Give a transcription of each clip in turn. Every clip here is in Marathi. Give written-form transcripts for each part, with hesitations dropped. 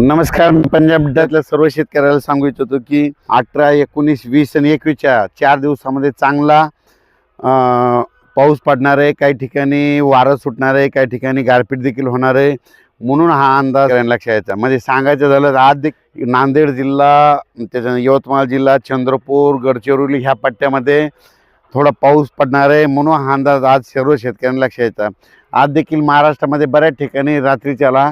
नमस्कार. मी पंजाब जिल्ह्यातल्या सर्व शेतकऱ्याला सांगू इच्छितो की 18, 19, 20 आणि 21च्या 4 दिवसामध्ये चांगला पाऊस पडणार आहे. काही ठिकाणी वारं सुटणार आहे, काही ठिकाणी गारपीट देखील होणार आहे. म्हणून हा अंदाज लक्षात यायचा. म्हणजे सांगायचं झालं तर आज नांदेड जिल्हा, त्याच्यानंतर यवतमाळ जिल्हा, चंद्रपूर, गडचिरोली ह्या पट्ट्यामध्ये थोडा पाऊस पडणार आहे. म्हणून हा अंदाज आज सर्व शेतकऱ्यांना लक्षात यायचा. आज देखील महाराष्ट्रामध्ये बऱ्याच ठिकाणी रात्रीच्याला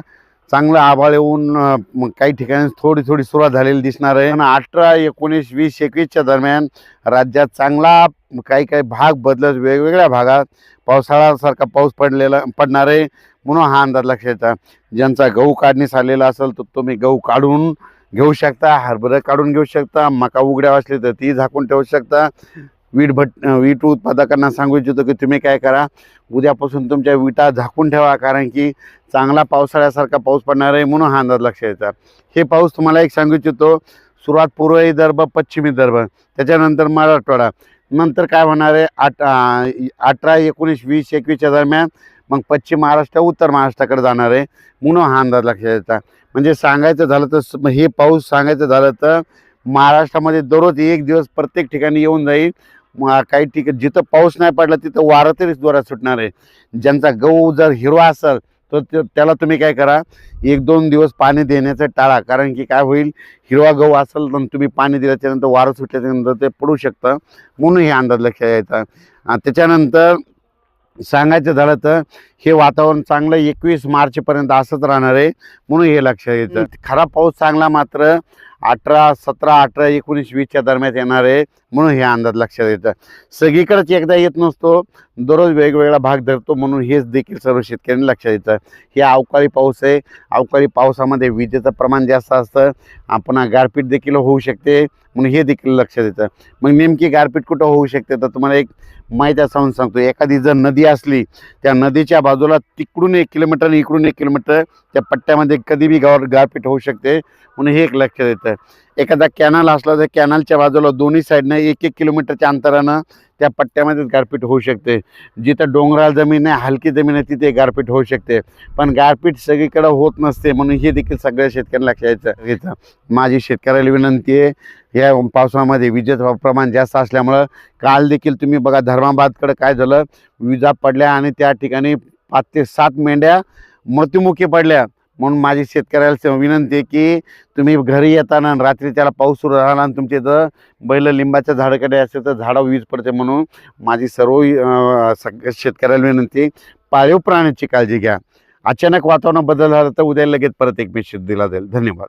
चांगलं आभाळ येऊन काही ठिकाणी थोडी थोडी सुरुवात झालेली दिसणार आहे. 18, 19, 20, 21च्या दरम्यान राज्यात चांगला काही भाग बदलत वेगवेगळ्या भागात पावसाळ्यासारखा पाऊस पडणार आहे. म्हणून हा अंदाज लक्षात येता. ज्यांचा गहू काढणीस आलेला असेल तर तुम्ही गहू काढून घेऊ शकता, हरभरा काढून घेऊ शकता, मका उघड्या असली तर ती झाकून ठेवू शकता. वीट उत्पादकांना सांगू इच्छितो की तुम्ही काय करा, उद्यापासून तुमच्या विटा झाकून ठेवा, कारण की चांगला पावसाळ्यासारखा पाऊस पडणार आहे. म्हणून हा अंदाज लक्षात येतात. हे पाऊस तुम्हाला एक सांगू इच्छितो, सुरुवात पूर्व विदर्भ, पश्चिम विदर्भ, त्याच्यानंतर मराठवाडा, नंतर काय होणार आहे 18, 19, 20, 21च्या दरम्यान मग पश्चिम महाराष्ट्र, उत्तर महाराष्ट्राकडे जाणार आहे. म्हणून हा अंदाज लक्षात येतात. म्हणजे सांगायचं झालं तर हे पाऊस सांगायचं झालं तर महाराष्ट्रामध्ये दररोज एक दिवस प्रत्येक ठिकाणी येऊन जाईल. काही ठिकाणी जिथं पाऊस नाही पडला तिथं वारं तरी जोरात सुटणार आहे. ज्यांचा गहू जर हिरवा असेल तर त्याला तुम्ही काय करा, 1-2 दिवस पाणी देण्याचं टाळा, कारण की काय होईल, हिरवा गहू असेल तर तुम्ही पाणी दिल्याच्यानंतर वारं सुटल्याच्यानंतर ते पडू शकतं. म्हणून हे अंदाज लक्षात यायचा. त्याच्यानंतर सांगायचं झालं तर हे वातावरण चांगलं 21 मार्चपर्यंत असंच राहणार आहे. म्हणून हे लक्षात येतं. खरा पाऊस चांगला मात्र 17, 18, 19, 20च्या दरम्यान येणार आहे. म्हणून हे अंदाज लक्षात येतं. सगळीकडेच एकदा येत नसतो, दररोज वेगवेगळा भाग धरतो. म्हणून हेच देखील सर्व शेतकऱ्यांनी लक्षात येतं. हे अवकाळी पाऊस आहे. अवकाळी पावसामध्ये विजेचं प्रमाण जास्त असतं, आपण गारपीट देखील होऊ शकते. म्हणून हे देखील लक्षात येतं. मग नेमकी गारपीट कुठं होऊ शकते तर तुम्हाला एक माहिती असं सांगतो. एखादी जर नदी असली, त्या नदीच्या बाजूला तिकडून 1 किलोमीटर आणि इकडून 1 किलोमीटर त्या पट्ट्यामध्ये कधी बी गारपीट होऊ शकते. म्हणून हे एक लक्षात येतं. एखादा कॅनल असला तर कॅनलच्या बाजूला दोन्ही साईडनं 1-1 किलोमीटरच्या अंतरानं त्या पट्ट्यामध्ये गारपीट होऊ शकते. जिथं डोंगराळ जमीन आहे, हलकी जमीन आहे, तिथे गारपीट होऊ शकते. पण गारपीट सगळीकडे होत नसते. म्हणून हे देखील सगळ्या शेतकऱ्यांना लक्षात यायचं. माझी शेतकऱ्याला विनंती आहे, या पावसामध्ये विजेचं प्रमाण जास्त असल्यामुळं काल देखील तुम्ही बघा धर्माबादकडे काय झालं, विजा पडल्या आणि त्या ठिकाणी 5 ते 7 मेंढ्या मृत्युमुखी पडल्या. म्हणून माझी शेतकऱ्याला विनंती आहे की तुम्ही घरी येताना रात्री त्याला पाऊस सुरू झाला आणि तुमच्या इथं बैल लिंबाच्या झाडाकडे असेल तर झाडावर वीज पडते. म्हणून माझी सर्व सगळ्या शेतकऱ्याला विनंती आहे, पाळीव प्राण्याची काळजी घ्या. अचानक वातावरण बदल झाला तर उद्या लगेच परत एक मेसेज दिला जाईल. धन्यवाद.